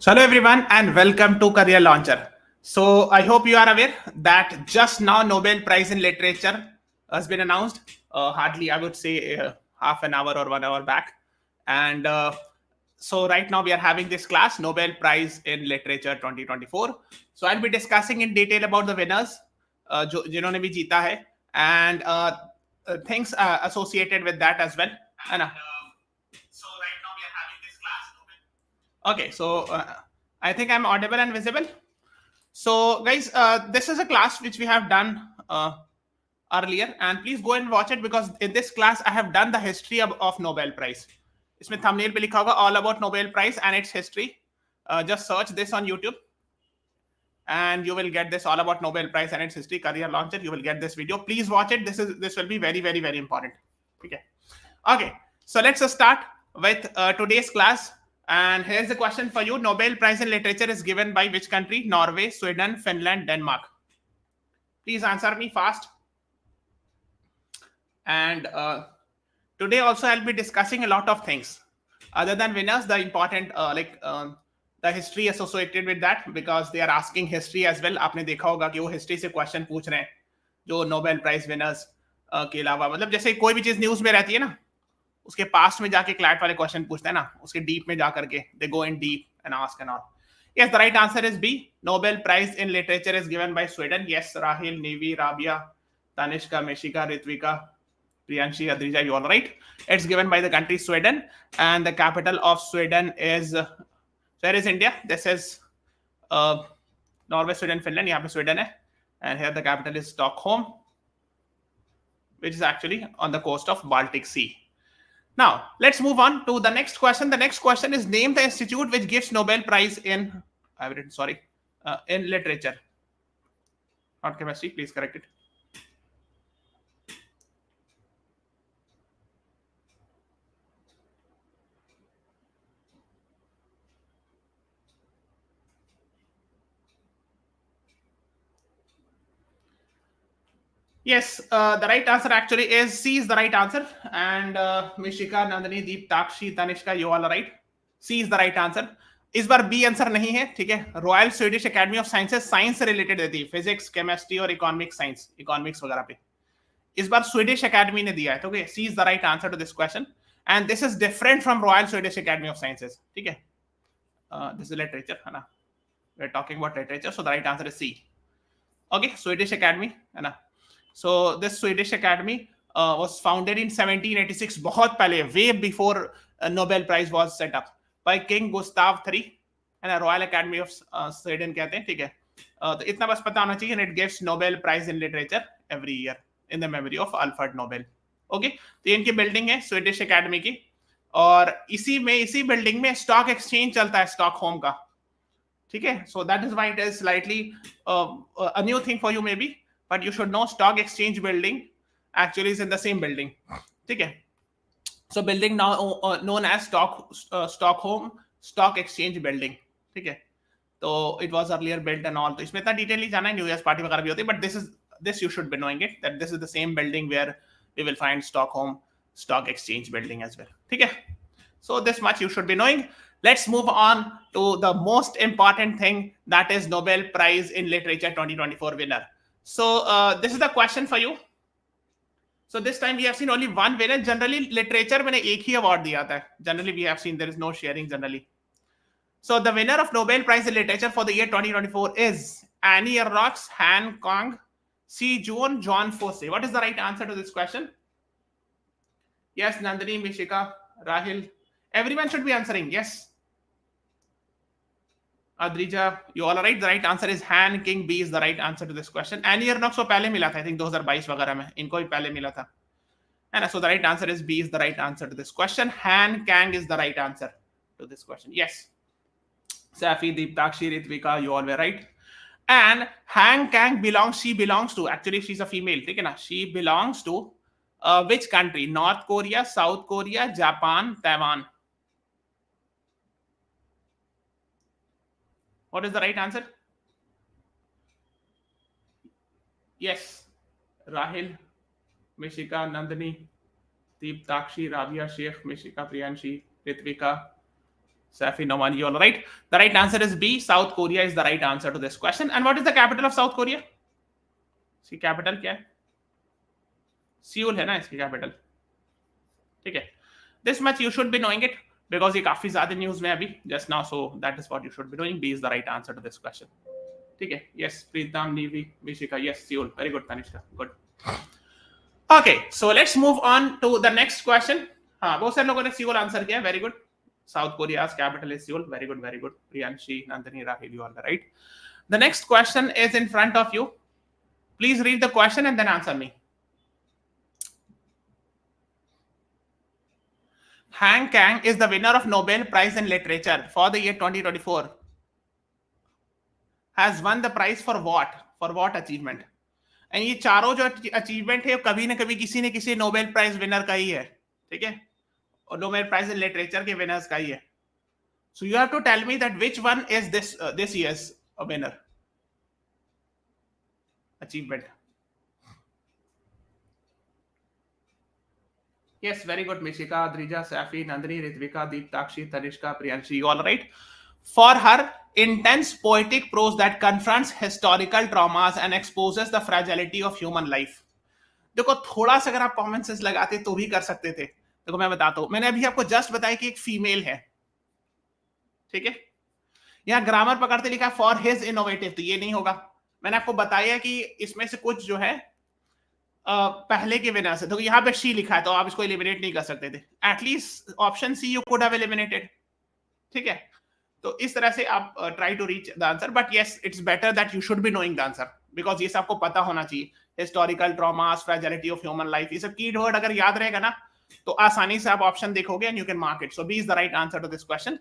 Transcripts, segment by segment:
So hello everyone and welcome to Career Launcher. So I hope you are aware that just now Nobel Prize in Literature has been announced. Hardly I would say half an hour or 1 hour back. And so right now we are having this class Nobel Prize in Literature 2024. So I'll be discussing in detail about the winners, जिन्होंने भी जीता है, and things associated with that as well. है ना? So right now we are having this class. Okay, so I think I'm audible and visible. So, guys, this is a class which we have done earlier, and please go and watch it because in this class I have done the history of Nobel Prize. इसमें thumbnail पे लिखा होगा all about Nobel Prize and its history. Just search this on YouTube, and you will get this all about Nobel Prize and its history. Career Launcher, you will get this video. Please watch it. This will be very very very important. Okay. Okay. So let's start with today's class. And here's the question for you. Nobel Prize in Literature is given by which country? Norway, Sweden, Finland, Denmark. Please answer me fast. And today also I'll be discussing a lot of things. Other than winners, the important the history associated with that, because they are asking history as well. आपने देखा होगा कि वो history से question पूछ रहे हैं जो नोबेल प्राइज विनर्स के अलावा, मतलब जैसे कोई भी चीज न्यूज में रहती है ना, उसके पास्ट में जाके क्लैट वाले क्वेश्चन पूछते हैं ना, उसके डीप में जाकर के they go in deep and ask and all. Yes, the right answer is B. Nobel Prize in Literature is given by Sweden. Yes, Rahil, Nivi, Rabia, Tanishka, Meshika, Ritvika, Priyanshi, Adrija, you all right. It's given by the country Sweden, and the capital of Sweden is where is India? This is Norway, Sweden, Finland. यहाँ पे Sweden है, and here the capital is Stockholm, which is actually on the coast of Baltic Sea. Now, let's move on to the next question. The next question is name the institute which gives Nobel Prize in, I've written, sorry, in literature. Not chemistry, please correct it. Yes, the right answer actually is C is the right answer. And Mishika, Nandini, Deep, Takshi, Tanishka, you all are right. C is the right answer. इस बार B answer नहीं है, ठीक है. Royal Swedish Academy of sciences science से related देती है, physics, chemistry और economic science, economics वगैरह पे. इस बार स्वीडिश एकेडमी ने दिया है, तो C is the right answer to this question. And this is different from Royal Swedish Academy of Sciences, ठीक है. दिस इज लिटरेचर, है ना. We are talking about literature, so the right answer is C. Okay, Swedish Academy, है ना. So this Swedish Academy was founded in 1786, बहुत पहले, way before Nobel Prize was set up by King Gustav III, and a Royal Academy of Sweden कहते हैं, ठीक है. तो इतना बस पता होना चाहिए. And it gives Nobel Prize in Literature every year in the memory of Alfred Nobel. Okay, तो इनकी बिल्डिंग है स्वीडिश एकेडमी की, और इसी बिल्डिंग में स्टॉक एक्सचेंज चलता है, स्टॉकहोम का, ठीक है. So that is why it is slightly a new thing for you maybe. But you should know stock exchange building actually is in the same building. ठीक है. So building now known as Stockholm Stock Exchange Building. ठीक है. तो it was earlier built and all. तो इसमें इतना detail नहीं जाना है, न्यू ईयर्स पार्टी वगैरह भी होती है, but this you should be knowing it, that this is the same building where we will find Stockholm Stock Exchange Building as well. ठीक है. So this much you should be knowing. Let's move on to the most important thing, that is Nobel Prize in Literature 2024 winner. So this is the question for you. So this time we have seen only one winner. Generally literature में एक ही award दिया जाता है. Generally we have seen there is no sharing generally. So the winner of Nobel Prize in Literature for the year 2024 is Annie Ernaux, Han Kang, C. June, John Fosse. What is the right answer to this question? Yes, Nandini, Mishika, Rahil. Everyone should be answering. Yes. Adrija, you all are right. The right answer is Han King. B is the right answer to this question. Annie Ernaux को पहले मिला था, I think 2022 वगैरह में, इनको भी पहले मिला था, है ना. So the right answer is B is the right answer to this question. Han Kang is the right answer to this question. Yes. Safi, Deeptakshi, Ritvika, you all were right. And Han Kang she belongs to, actually she's a female, ठीक है ना. She belongs to which country? North Korea, South Korea, Japan, Taiwan. What is the right answer? Yes. Rahil, Mishika, Nandini, Deep, Takshi, Rabia, Sheikh, Mishika, Priyanshi, Ritvika, Safi Noman, you all right. The right answer is B. South Korea is the right answer to this question. And what is the capital of South Korea? इसकी capital क्या है? Seoul है ना इसकी capital. ठीक है. This much you should be knowing it because ये काफी ज्यादा न्यूज में अभी just now, so that is what you should be knowing. B is the right answer to this question. ठीक है. Yes, Pritam, Nivi, Mishika, yes, Seoul. Very good, Tanishka. Good. Okay, so let's move on to the next question. हाँ, बहुत सारे लोगों ने Seoul answer किया. Very good. South Korea's capital is Seoul. Very good, very good. Priyanshi, Nandini, Rahil, you all are right. The next question is in front of you. Please read the question and then answer me. Han Kang is the winner of Nobel Prize in Literature for the year 2024. Has won the prize for what? For what achievement? And ये चारों जो achievement है कभी ना कभी किसी ने किसी नोबेल प्राइज विनर का ही है. ठीक है. और नोबेल प्राइज इन लिटरेचर के विनर्स का ही है. So you have to tell me that which one is this year's winner achievement. Yes, very good, Mishika, Adrija, Safi, Nandini, Ritvika, Deeptakshi, Tanishka, Priyanshi, you all right. For her intense poetic prose that confronts historical traumas and exposes the fragility of human life. देखो थोड़ा सा अगर आप common sense लगाते तो भी कर सकते थे. देखो मैं बताता हूं. मैंने अभी आपको जस्ट बताया कि एक फीमेल है. ठीक है. यहाँ ग्रामर पकड़ते लिखा फॉर हिज इनोवेटिव, तो ये नहीं होगा. मैंने आपको बताया कि इसमें से कुछ जो है पहले के विनर से. तो यहाँ पे शी लिखा है तो आप इसको एलिमिनेट नहीं कर सकते थे. At least option C you could have eliminated. ठीक है. तो इस तरह से आप try to reach the answer. But yes, it's better that you should be knowing the answer because ये सब आपको पता होना चाहिए. Historical traumas, fragility of human life, ये सब की वर्ड अगर याद रहेगा ना तो आसानी से आप ऑप्शन देखोगे and you can mark it. So B is the right answer to this question.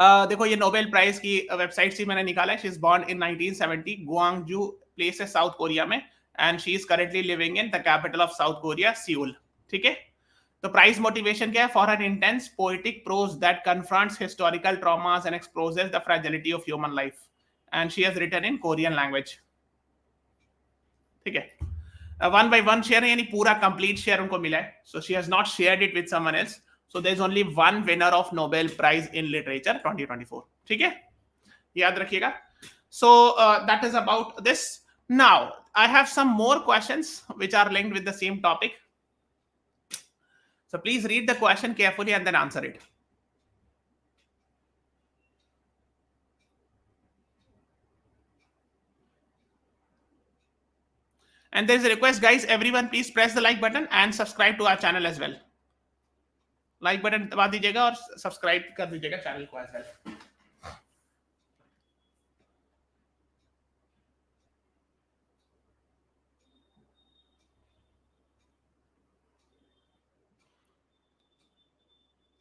देखो ये नोबेल प्राइज की वेबसाइट से मैंने निकाला है. She is born in 1970, Gwangju place है साउथ कोरिया में, and she is currently living in the capital of South Korea, Seoul. ठीक है. तो प्राइज मोटिवेशन क्या है? For an intense poetic prose that confronts historical traumas and exposes the fragility of human life, and she has written in Korean language. ठीक है. One by one share है, यानी पूरा कंप्लीट शेयर उनको मिला है. So she has not shared it with someone else. So there is only one winner of Nobel Prize in Literature 2024. ठीक है, याद रखिएगा. So that is about this. Now I have some more questions which are linked with the same topic. So please read the question carefully and then answer it. And there is a request, guys. Everyone, please press the like button and subscribe to our channel as well. Like button दबा दीजिएगा और subscribe कर दीजिएगा channel को as well.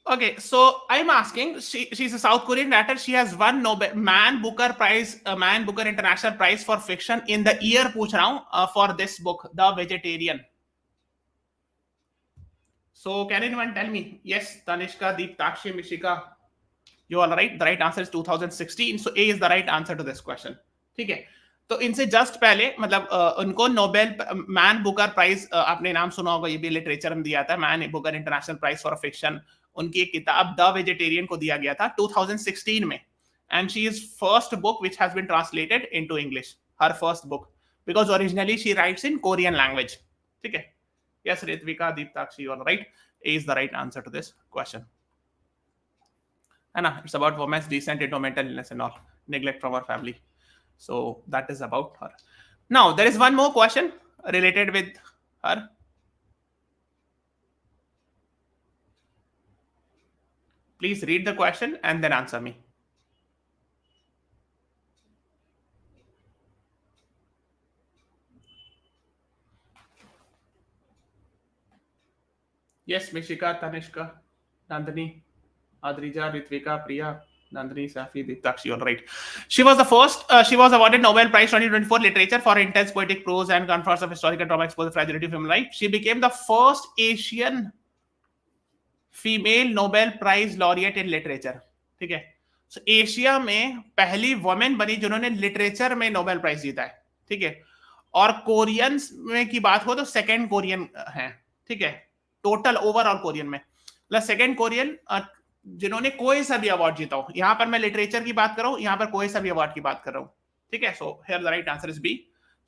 Okay, so I'm asking, she's a South Korean writer. She has won Nobel Man Booker International Prize for Fiction in the year पूछ रहा हूँ for this book, The Vegetarian. So can anyone tell me? Yes, Tanishka, Deeptakshi, Mishika, you all right. The right answer is 2016. So A is the right answer to this question. ठीक है. तो इनसे just पहले मतलब उनको Nobel man Booker prize, आपने नाम सुना होगा, ये भी लिटरेचर में दिया था. Man Booker International Prize for Fiction. उनकी एक किताब द वेजिटेरियन को दिया गया था 2016 में. And she is first book which has been translated into English. Her first book, because originally she writes in Korean language. ठीक है. Yes, Ritvika, Deeptakshi, you are right. A is the right answer to this question. And it's about women's descent into mental illness and all, neglect from her family. So that is about her. Now, there is one more question related with her. Please read the question and then answer me. Yes, Mishika, Tanishka, Nandini, Adrija, Ritvika, Priya, Nandini, Safi, Deeptakshi, all right. She was the first, she was awarded Nobel Prize 2024 Literature for intense poetic prose and confronts of historical trauma exposed the fragility of human life. She became the first Asian female Nobel Prize laureate in literature. ठीक है. So Asia में पहली women बनी जिन्होंने literature में Nobel prize जीता है. ठीक है. और कोरियंस में की बात हो तो सेकेंड कोरियन है. ठीक है. टोटल ओवरऑल कोरियन में प्लस सेकेंड कोरियन जिन्होंने कोई सा भी अवार्ड जीता हो। यहां पर मैं लिटरेचर की बात कर रहा हूं, यहां पर कोई सा भी अवार्ड की बात कर रहा हूं, ठीक है। So here the right answer is B,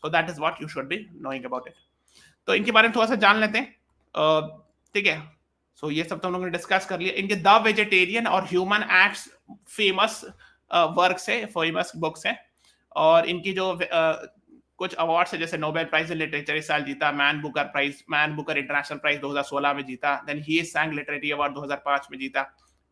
so that is what you should be knowing about it. तो इनके बारे में थोड़ा सा जान लेते हैं, ठीक है। सो ये सब तो हम लोगों ने डिस्कस कर लिया। इनके द वेजिटेरियन और ह्यूमन एक्ट्स फेमस वर्क्स है, फेमस बुक्स हैं। और इनकी जो कुछ अवार्ड्स है, जैसे नोबेल प्राइज इन लिटरेचर इस साल जीता, मैन बुकर इंटरनेशनल प्राइज 2016 में जीता, देन ही सांग लिटरेरी अवार्ड 2005 में जीता,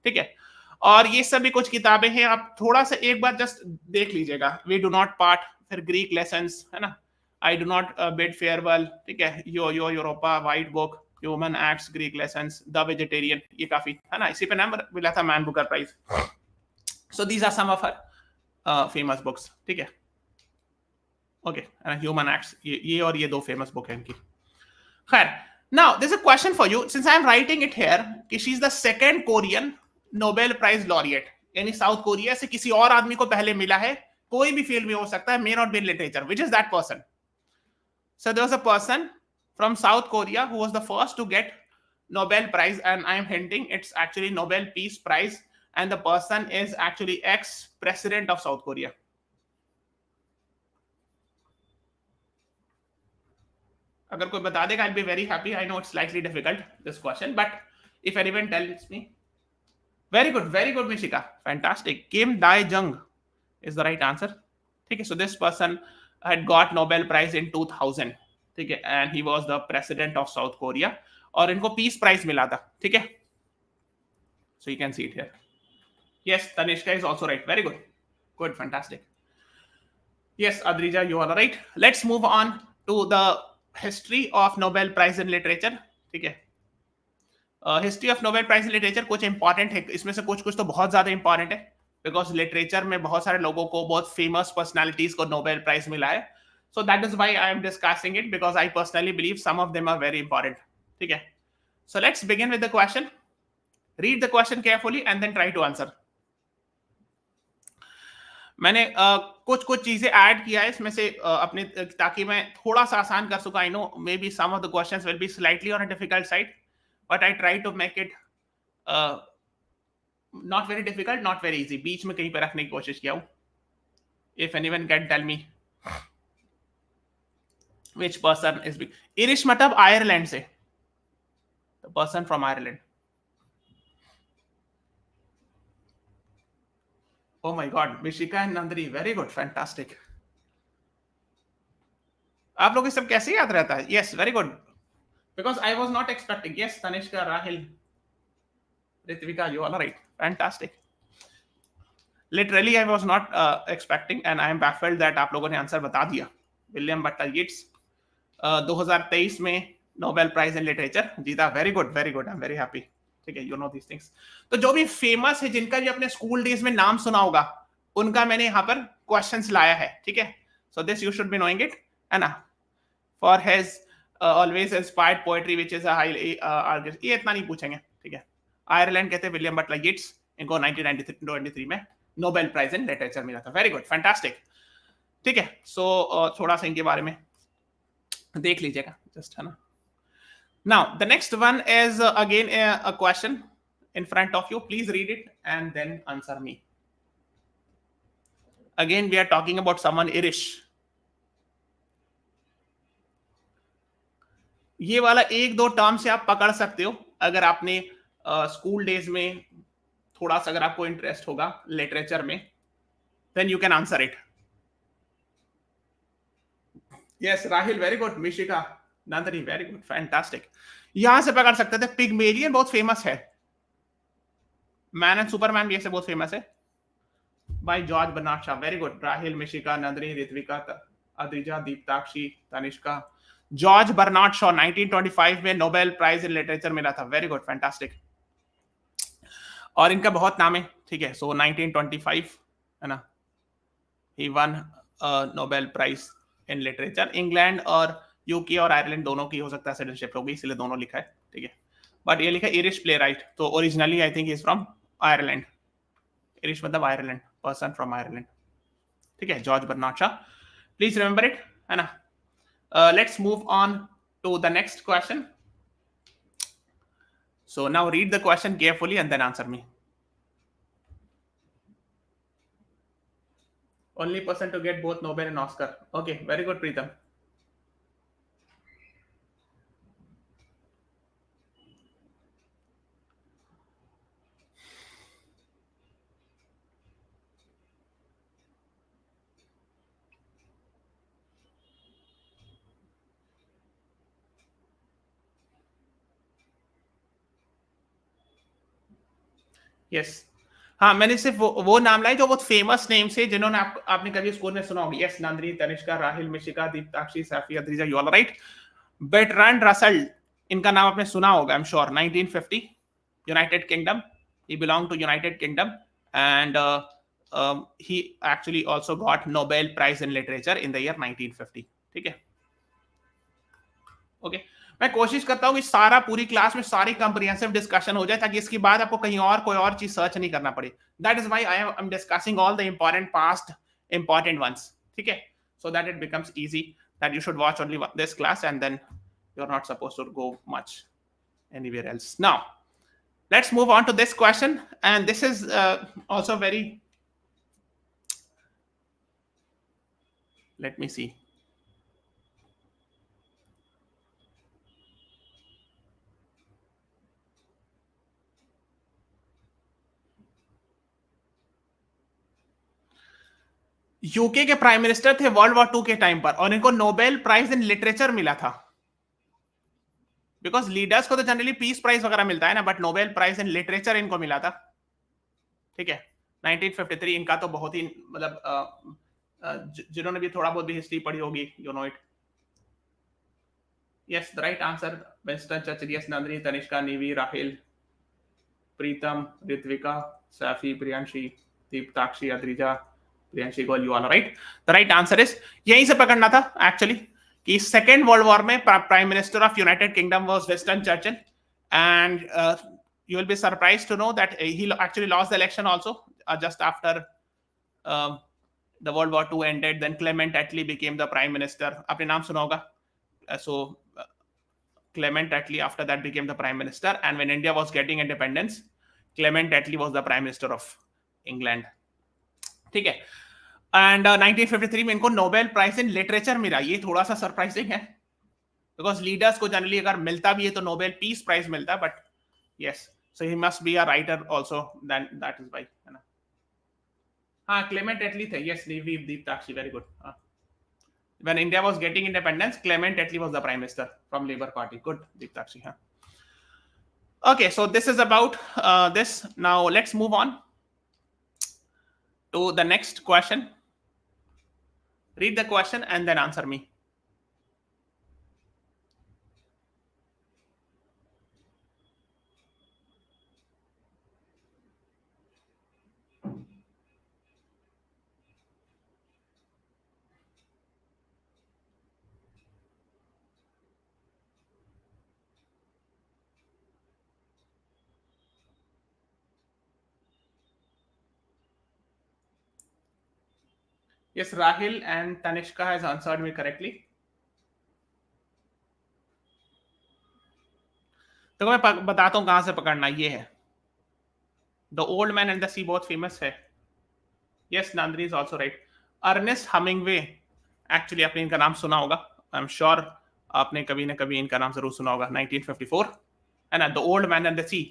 ठीक है। और ये सभी कुछ किताबें हैं, आप थोड़ा सा एक बार जस्ट देख लीजिएगा। वी डू नॉट पार्ट, फिर ग्रीक लेसन्स, है ना, I do not bid farewell, ठीक है, yo Europa, white book, human acts, Greek lessons, the vegetarian, ये काफी है ना, इसी पे नाम मिला था Man Booker Prize. So these are some of her famous books, ठीक है। ओके, ह्यूमन एक्ट्स, ये और ये दो फेमस बुक है इनकी। खैर, now this a question for you, since I am writing it here कि she is the second Korean Nobel prize laureate, यानी साउथ कोरिया से किसी और आदमी को पहले मिला है, कोई भी फील्ड में हो सकता है, may not be in literature, which is that person? So there was a person from South Korea who was the first to get Nobel Prize, and I am hinting it's actually Nobel Peace Prize, and the person is actually ex-president of South Korea. अगर कोई बता देगा, I'll be very happy. I know it's slightly difficult, this question, but if anyone tells me, very good, Mishika, fantastic. Kim Dae-jung is the right answer. ठीक है, so this person had got Nobel Prize in 2000, ठीक है, and he was the president of South Korea, और इनको peace prize मिला था, ठीक है। So you can see it here. Yes, Tanishka is also right. Very good, fantastic. Yes, Adrija, you are right. Let's move on to the history of Nobel Prize in Literature, ठीक है। History of Nobel prize in literature कुछ important है, इसमें से कुछ तो बहुत ज्यादा इंपॉर्टेंट है, बिकॉज लिटरेचर में बहुत सारे लोगों को, बहुत फेमस पर्सनालिटीज को नोबेल प्राइज मिला है। So that is why I am discussing it, because I personally believe some of them are very important, ठीक है। So let's begin with the question, read the question carefully and then try to answer. मैंने कुछ चीजें add किया है इसमें से अपने, ताकि मैं थोड़ा सा आसान कर सकूं। I know maybe some of the questions will be slightly on a difficult side, but I try to make it not very difficult, not very easy, बीच में कहीं पर रखने की कोशिश किया हूं। If anyone can tell me which person is big? Irish मतलब Ireland से, the person from Ireland. Oh my God, Mishika and Nandini, very good, fantastic. आप लोग ये सब कैसे याद रहता है? Yes, very good. Because I was not expecting. Yes, Tanishka, Rahil, Ritvika, you all are right. Fantastic. Literally, I was not expecting, and I am baffled that आप लोगों ने आंसर बता दिया। विलियम बटलर येट्स 2023 में नोबेल प्राइज इन लिटरेचर जीता। Very good, I am very happy, ठीक है। You know this things. तो जो भी फेमस है, जिनका भी अपने स्कूल डेज में नाम सुना होगा, उनका मैंने यहाँ पर क्वेश्चंस लाया है, ठीक है। So this you should be knowing it, है ना। For his always inspired poetry which is a highly argument, ये इतना नहीं पूछेंगे, ठीक है। आयरलैंड कहते हैं विलियम बटलर येट्स, इनको 1993 में नोबेल प्राइज इन लिटरेचर मिला था। वेरी गुड, फैंटास्टिक, ठीक है। सो थोड़ा सा इनके बारे में देख लीजिएगा, जस्ट, है ना। Now the next one is again a question in front of you. Please read it and then answer me. Again, we are talking about someone Irish. ये वाला एक दो टर्म से आप पकड़ सकते हो, अगर आपने स्कूल डेज में थोड़ा सा, अगर आपको इंटरेस्ट होगा लिटरेचर में, then you can answer it. Yes, Rahil, very good. Mishika, Nandini, very good, fantastic. यहां से पकड़ सकते थे। पिग्मेलियन बहुत फेमस है, मैन एंड सुपरमैन भी ऐसे बहुत फेमस है, by George Bernard Shaw. Very good, Rahil, Mishika, Nandini, Ritvika, Adrija, Diptakshi, Tanishka. George Bernard Shaw 1925 में नोबेल प्राइज इन लिटरेचर मिला था। Very good, fantastic. और इनका बहुत नाम है, ठीक है। सो 1925, है ना, he won Nobel prize in literature. England और यूके और आयरलैंड दोनों की हो सकता है सिटीजनशिप होगी, इसलिए दोनों लिखा है, ठीक है। बट ये लिखा है इरिश प्ले राइट, तो originally I think is from Ireland. Irish मतलब आयरलैंड, पर्सन फ्रॉम आयरलैंड, ठीक है। George Bernard Shaw, please remember it, है ना। Let's move on to the next question. So now read the question carefully and then answer me. Only person to get both Nobel and Oscar. Okay, very good, Preetham. Yes, हाँ, मैंने सिर्फ वो नाम लाए जो बहुत फेमस नेम से, जिन्होंने आपने कभी स्कूल में सुना होगा. Yes, Nandini, Tanishka, Rahil, Mishika, Diptakshi, Safia, Drija, you all right. Bertrand Russell, इनका नाम आपने सुना होगा, I am sure. 1950, United Kingdom. He belong to United Kingdom and he actually also got Nobel Prize in Literature in the year 1950. ठीक है. ओके, मैं कोशिश करता हूँ कि सारा पूरी क्लास में सारी कंप्रिहेंसिव डिस्कशन हो जाए, ताकि इसके बाद आपको कहीं और कोई और चीज सर्च नहीं करना पड़े. That is why I am discussing all the important past important ones. ठीक है, so that it becomes easy, that you should watch only this class and then you are not supposed to go much anywhere else. Now, let's move on to this question, and this is also very, let me see. UK के prime minister थे world war 2 के time पर, और इनको Nobel prize in literature मिला था. Because leaders को तो जनरली पीस प्राइज वगैरह मिलता है ना, but Nobel prize in literature इनको मिला था. ठीक है, 1953. इनका तो बहुत ही मतलब जिन्होंने भी थोड़ा बहुत भी हिस्ट्री पढ़ी होगी, you know it. Yes, the right answer Winston Churchill. Yes, Nandini, Tanishka, Nivi, Rahil, Pritam, Ritvika, Saifi, Priyanshi, Diptakshi, Adrija, Priyanshi Goel, you all right. The right answer is, यहीं से पकड़ना था एक्चुअली, कि सेकेंड वर्ल्ड वॉर में prime minister of United Kingdom was Winston Churchill. And you will be surprised to know that he actually lost the election also just after the World War II ended. Then Clement Attlee became the prime minister. आपने नाम सुना होगा. So Clement Attlee after that became the prime minister, and when India was getting independence, Clement Attlee was the prime minister of England. ठीक है. And 1953 में इनको Nobel prize in literature मिला. ये थोड़ा सा सरप्राइजिंग है, बिकॉज लीडर्स को जनरली अगर मिलता भी है तो नोबेल पीस प्राइज मिलता है, but yes, so he must be a writer also, that is why, है ना. हाँ, क्लेमेंट एटली थे. Yes, Diptakshi, very good. When India was getting independence, Clement Attlee was the prime minister from Labour Party. Good, Diktakshi. Huh? Okay, so this is about this. Now let's move on to the next question. Read the question and then answer me. Yes, Rahil and Tanishka has answered me correctly. तो मैं बताता हूं कहां से पकड़ना. ये है the old man and the sea, बहुत फेमस है. Yes, Nandini is also right. Ernest Hemingway, actually आपने इनका नाम सुना होगा, आई एम श्योर आपने कभी ना कभी इनका नाम जरूर सुना होगा. 1954 है ना. The old man and the sea,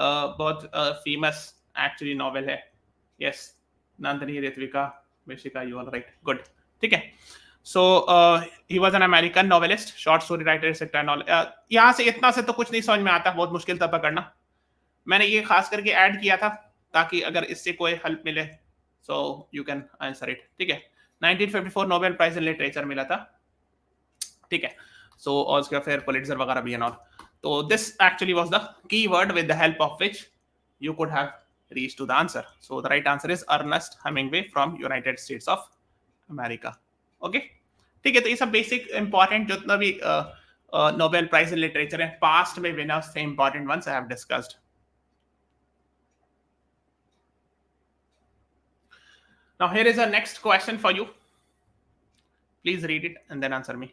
बहुत फेमस एक्चुअली नॉवेल है. Yes, Nandini, Ritvika, Mishika, you all right. Good. ठीक है. So he was an American novelist, short story writer, etcetera. यहाँ से इतना से तो कुछ नहीं समझ में आता, बहुत मुश्किल था पकड़ना. मैंने ये खास करके ऐड किया था ताकि अगर इससे कोई हेल्प मिले, so you can answer it. ठीक है. 1954 नोबेल प्राइज इन लिटरेचर मिला था. ठीक है. सो और उसका फिर पुलिट्जर वगैरह भी है ना. तो this actually was the key word with the help of which you could have reached to the answer. So the right answer is Ernest Hemingway from United States of America. Okay, ठीक है. तो ये सब basic important जितना भी Nobel prize in literature है, past में winners थे, important ones I have discussed. Now here is a next question for you. Please read it and then answer me.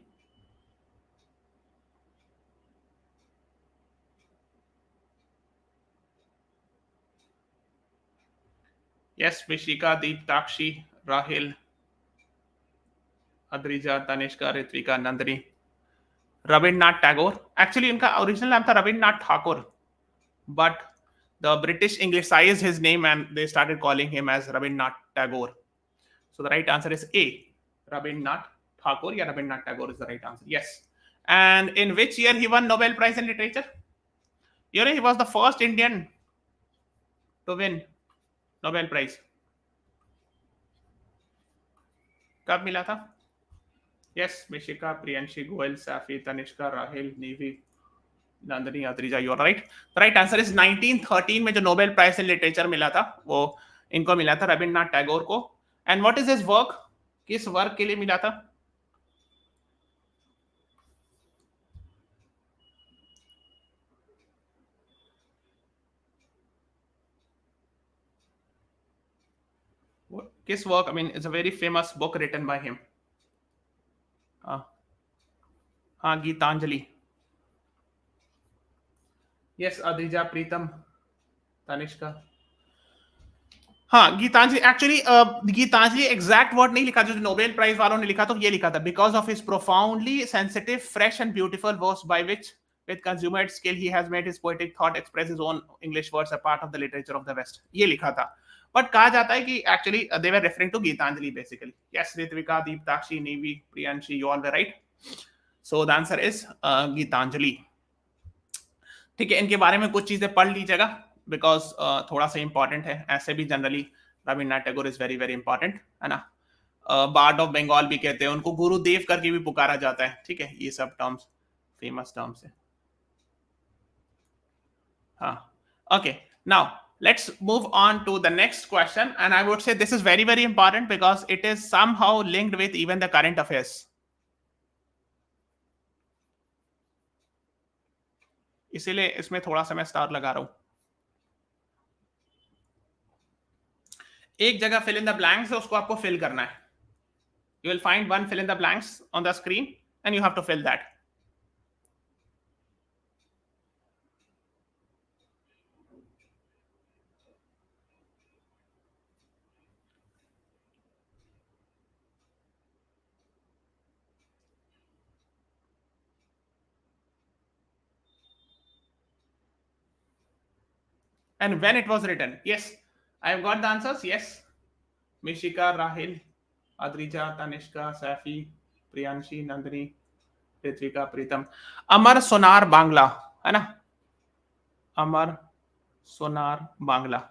Yes, Vishika, Deeptakshi, Rahil, Adrija, Tanishka, Ritvika, Nandini, Rabindranath Tagore. Actually इनका original नाम था Rabindranath Thakur, but the British anglicized his name and they started calling him as Rabindranath Tagore. So the right answer is A. Rabindranath Thakur, yeah, Rabindranath Tagore is the right answer. Yes. And in which year he won Nobel Prize in Literature? You know, he was the first Indian to win Nobel Prize. कब मिला था? Yes, Mishika, Priyanshi, Goel, Safi, Tanishka, Rahil, Nevi, Nandini, Adrija, you are right. The right answer is 1913 में जो Nobel prize in literature मिला था वो इनको मिला था, रविन्द्रनाथ टैगोर को. And what is his work? किस वर्क के लिए मिला था? किस work? I mean it's a very famous book written by him. हाँ, गीतांजलि. यस, अद्रिजा, प्रीतम, तनिष्का. हाँ, Gitanjali. Actually Gitanjali exact word नहीं लिखा जो नोबेल प्राइज वालों ने लिखा, तो ये लिखा था, because of his profoundly sensitive, fresh and beautiful verse by which with consummate skill he has made his poetic thought express his own English words a part of the literature of the West. ये लिखा था. But कहा जाता है कि actually they were referring to Gitanjali basically. Yes, Ritvika, Deeptakshi, Nevi, Priyanshi, you all were right. So the answer is Gitanjali. ठीक है, इनके बारे में कुछ चीजें पढ़ लीजिएगा बिकॉज थोड़ा सा इंपॉर्टेंट है. ऐसे भी generally Rabindranath Tagore is very very important, है ना. बार्ड ऑफ बंगाल भी कहते हैं उनको, गुरुदेव करके भी पुकारा जाता है. ठीक है, ये सब टर्म्स फेमस टर्म्स है. Okay, now let's move on to the next question, and I would say this is very very important because it is somehow linked with even the current affairs. इसीलिए इसमें थोड़ा सा मैं star लगा रहा हूं. एक जगह फिल इन द ब्लैंक्स है, उसको आपको फिल करना है. You will find one fill in the blanks on the screen and you have to fill that. And when it was written. Yes, I have got the answers. Yes, Mishika, Rahil, Adrija, Tanishka, Safi, Priyanshi, Nandini, Ritvika, प्रीतम. अमर सोनार बांग्ला, है ना. अमर सोनार बांग्ला.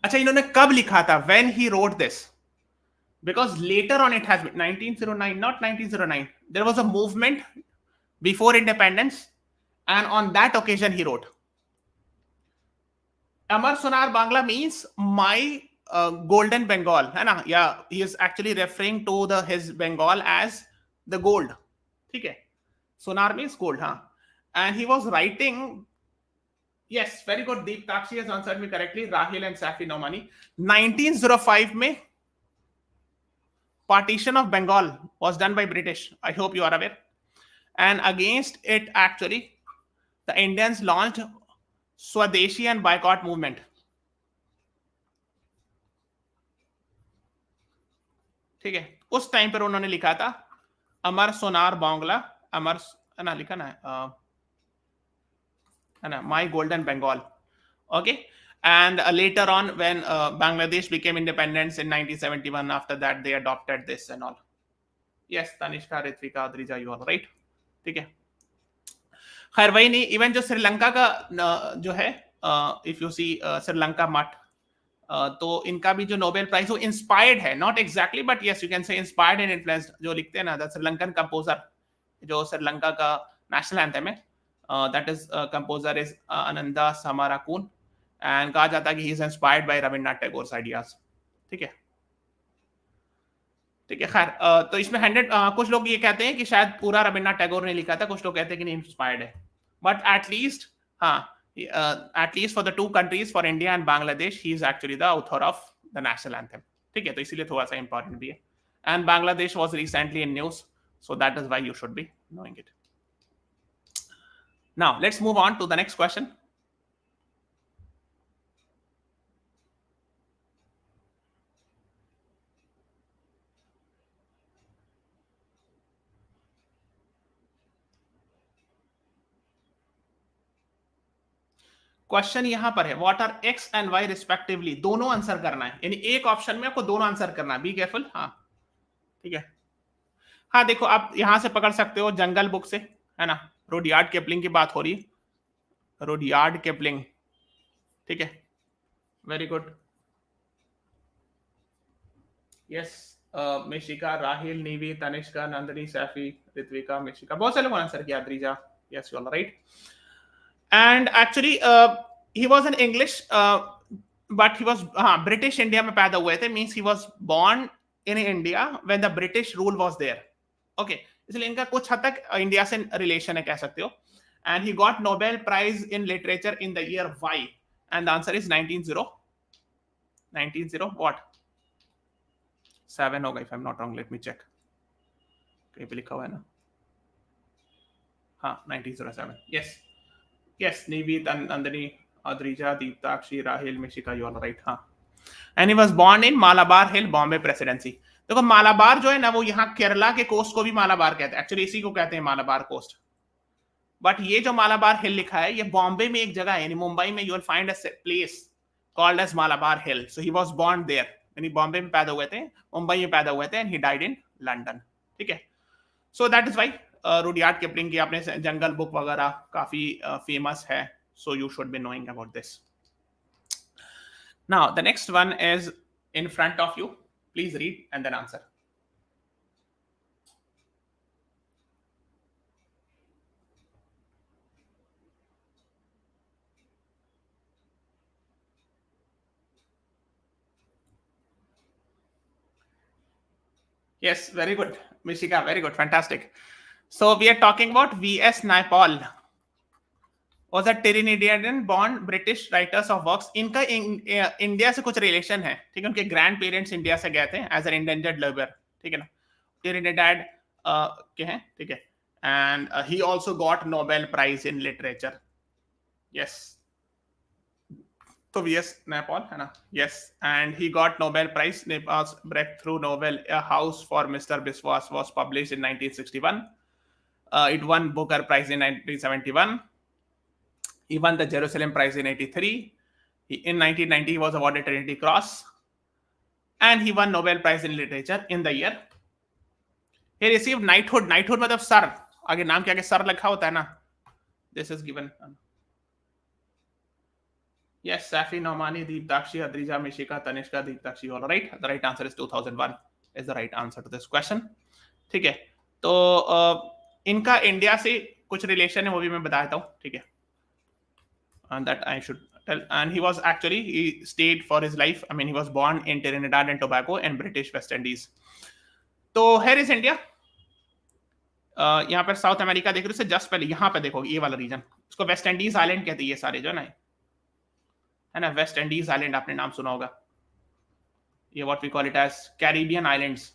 अच्छा, इन्होंने कब लिखा था? When he wrote this? Because later on it has been 1909, not 1909. There was a movement before independence, and on that occasion he wrote. Amar Sonar Bangla means my golden Bengal, है ना. Yeah, he is actually referring to his Bengal as the gold. ठीक है. Sonar means gold, हाँ. And he was writing. Yes, very good. Deeptakshi has answered me correctly. Rahil and Safi, no money. 1905 में partition of Bengal was done by British. I hope you are aware. And against it, actually, the Indians launched Swadeshi and boycott movement. ठीक है, उस time पर उन्होंने लिखा था अमर सोनार बांग्ला, अमर है ना, लिखा ना है ना, my golden Bengal. Okay. And later on, when Bangladesh became independent in 1971, after that they adopted this and all. Yes, Tanishka, Ritvika, Adrija, you are right. ठीक है. खैर वही नहीं, इवन जो श्रीलंका का जो है, इफ यू सी श्रीलंका मठ, तो इनका भी जो नोबेल प्राइज वो इंस्पायर्ड है, not exactly but yes you can say inspired and influenced. जो लिखते हैं ना, द श्रीलंकन कंपोजर, जो श्रीलंका का नेशनल एंथम है, that is composer is Ananda Samarakoon, and कहा जाता है कि he is inspired by Rabindranath Tagore ideas. ठीक है. ठीक है. खैर तो इसमें 100 कुछ लोग ये कहते हैं कि शायद पूरा रविन्द्रनाथ टैगोर ने लिखा था, कुछ लोग कहते हैं कि नहीं, इंस्पायर्ड है. But at least at least for the two countries, for India and Bangladesh, he is actually the author of the national anthem. ठीक है, तो इसीलिए थोड़ा सा important भी है. And Bangladesh was recently in news, so that is why you should be knowing it. Now let's move on to the next question. Question यहां पर है what are X and Y respectively, दोनों आंसर करना है, यानी एक ऑप्शन में आपको दोनों आंसर करना है, बी केयरफुल। हाँ ठीक है। हाँ देखो आप यहां से पकड़ सकते हो जंगल बुक से, है ना, रुडयार्ड किपलिंग की बात हो रही है, रुडयार्ड किपलिंग, ठीक है, very good. Yes, Mishika, Rahil, Nivi, Tanishka, Nandini, Saifi, Ritvika, Mishika, बहुत सारे लोगों ने आंसर किया, Drija, yes you are right. And actually he was an English but he was, हाँ ब्रिटिश इंडिया में पैदा हुए थे, means he was born in India when the British rule was there, okay, इसलिए इनका कुछ हद तक इंडिया से रिलेशन है, कह सकते हो। And he got Nobel prize in literature in the year Y, and the answer is 1907 what 7 होगा, if I am not wrong, let me check, कहीं पे लिखा हुआ है ना, हाँ 1907, yes yes, Nivi, Nandini, Adrija, Diptakshi, Rahil, Mishika, you are right, हाँ। And he was born in Malabar Hill, Bombay Presidency. देखो मालाबार जो है ना, वो यहाँ केरला के कोस्ट को भी मालाबार कहते हैं, एक्चुअली इसी को कहते हैं मालाबार कोस्ट, बट ये जो मालाबार हिल लिखा है ये बॉम्बे में एक जगह है, यानी मुंबई में you will find a place called as Malabar hill, so he was born there, यानी बॉम्बे में पैदा हुए थे, मुंबई में पैदा हुए थे, and he died in London, ठीक है। So that is why Rudyard Kipling की आपने जंगल बुक वगैरह काफी फेमस है, so you should be knowing about this. Now the next one is in front of you, please read and then answer. Yes, very good, Mishika, very good, fantastic. So we are talking about V.S. Naipaul was a Trinidadian born British writers of works. इनका India से कुछ relation है, ठीक है, उनके grand parents India से गए थे एज एन इंडेंजर्ड लेबर, ठीक है ना, ट्रिनिडाड के हैं, ठीक है, and he also got Nobel prize in literature, yes, तो वीएस नैपॉल है ना, yes, and he got Nobel prize, Naipaul's breakthrough novel a house for mister Biswas was published in 1961, it won Booker Prize in 1971. He won the Jerusalem Prize in 83. In 1990, he was awarded Trinity Cross. And he won Nobel Prize in Literature in the year. He received knighthood. Knighthood मतलब sir, आगे नाम के आगे sir लिखा होता है ना. This is given. Yes, Safi, Nomani, Deeptakshi, Adrija, Mishika, Tanishka, Deeptakshi, all right. The right answer is 2001 is the right answer to this question. ठीक है, तो इनका इंडिया से कुछ रिलेशन है, वो भी मैं बता देता हूँ, ठीक है. And that I should tell. And he was actually, he stayed for his life. I mean, he was born in Trinidad and Tobago and British West Indies. तो here is India. यहाँ पर साउथ अमेरिका देख रहे हो, just पहले यहाँ पे देखो, ये वाला रीजन, इसको वेस्ट इंडीज आइलैंड कहते हैं, ये सारे जो है ना, वेस्ट इंडीज आइलैंड आपने नाम सुना होगा, ये what we call it as Caribbean islands,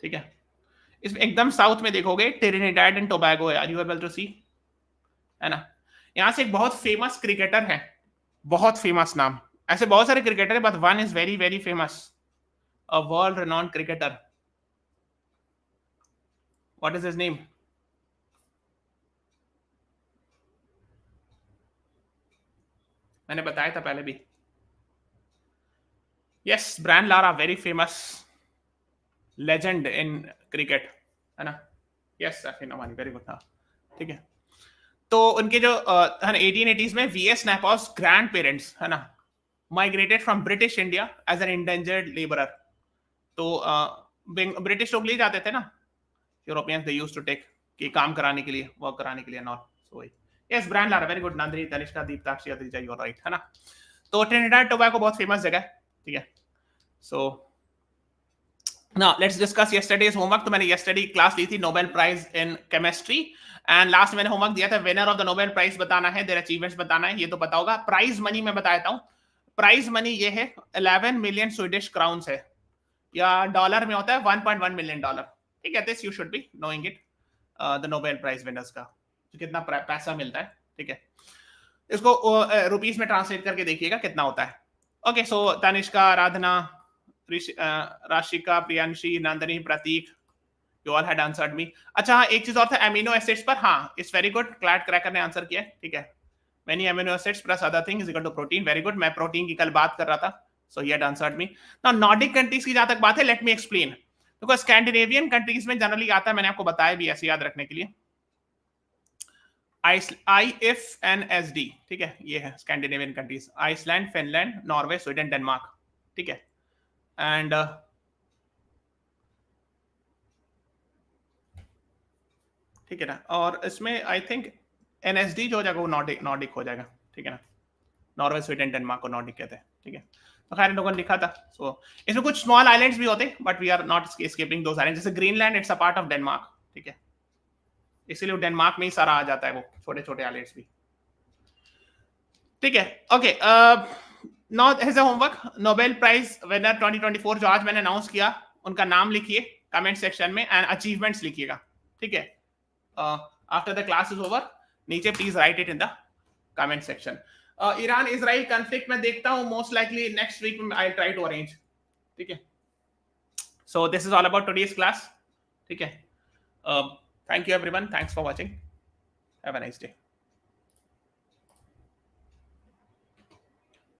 ठीक है. इसमें एकदम साउथ में देखोगे ट्रिनिडाड एंड टोबैगो है, are you able to see, है ना. यहां से एक बहुत फेमस क्रिकेटर है, बहुत फेमस नाम, ऐसे बहुत सारे क्रिकेटर है, but one is very very famous, a world renowned cricketer. What is his name? मैंने बताया था पहले भी. Yes, Brian Lara, very famous legend in cricket, है ना. यस, वेरी गुड, हाँ, ठीक है. तो उनके जो 1880s में वीएस नैपॉल्स ग्रैंड पेरेंट्स, है ना, migrated from British India as an indentured labourer. तो ब्रिटिश लोग ले जाते थे ना, Europeans, they used to take, कि काम कराने के लिए, वर्क कराने के लिए, not. So yes, Brian Lara, very good. Nandini, Tanishka, Diptakshi, Aditi, you are right, है ना. तो ट्रिनिडाड टोबैगो बहुत फेमस जगह है, ठीक है. सो now let's discuss yesterday's homework. तो मैंने yesterday क्लास ली थी Nobel prize in chemistry, and last मैंने होमवर्क दिया था winner of the Nobel prize बताना है, देयर अचीवमेंट्स बताना है, ये तो पता होगा. प्राइज मनी मैं बताता हूँ. प्राइज मनी ये है 11 मिलियन स्वीडिश क्राउन्स है, या डॉलर में होता है 1.1 मिलियन डॉलर, ठीक है. This you should be knowing it, the Nobel prize winners का कितना पैसा मिलता है, ठीक है. इसको रुपीस में ट्रांसलेट करके देखिएगा कितना होता है. Okay, so Tanishka, Aradhana, Rashika, Priyanshi, Nandini, Pratik, you all had answered me. अच्छा हाँ, एक चीज और था एमिनो एसिड्स पर. हाँ, it's very good, CLAT cracker ने आंसर किया. ठीक है, many amino acids plus other thing is equal to protein. Very good, मैं प्रोटीन की कल बात कर रहा था. So he had answered me. Now Nordic countries की जहां तक बात है, लेट मी एक्सप्लेन. देखो स्कैंडिनेवियन कंट्रीज में जनरली आता है, मैंने आपको बताया भी ऐसे याद रखने के लिए, IFNSD. ठीक है, ये है Scandinavian countries, Iceland, Finland, Norway, Sweden, Denmark. ठीक है, एंड ठीक है ना, और इसमें आई थिंक NSD जो हो जाएगा वो नॉर्डिक हो जाएगा. ठीक है ना, नॉर्वे, स्वीडन, डेनमार्क को नॉर्डिक कहते हैं. ठीक है, तो खैर इन लोगों ने लिखा था. सो इसमें कुछ स्मॉल आइलैंड्स भी होते, but we are not skipping those islands. जैसे Greenland, it's a part of Denmark. ठीक है, इसीलिए डेनमार्क में ही सारा आ जाता है, वो छोटे छोटे आइलैंड्स भी. ठीक है, okay. Now here's a homework. Nobel prize winner 2024 जो आज मैंने अनाउंस किया, उनका नाम लिखिए कमेंट सेक्शन में एंड अचीवमेंट्स लिखिएगा. ठीक है, after the class is over, नीचे please write it in the comment section. Iran Israel conflict में देखता हूं, most likely next week I try to arrange. ठीक है, so this is all about today's class. ठीक है, thank you everyone, thanks for watching, have a nice day.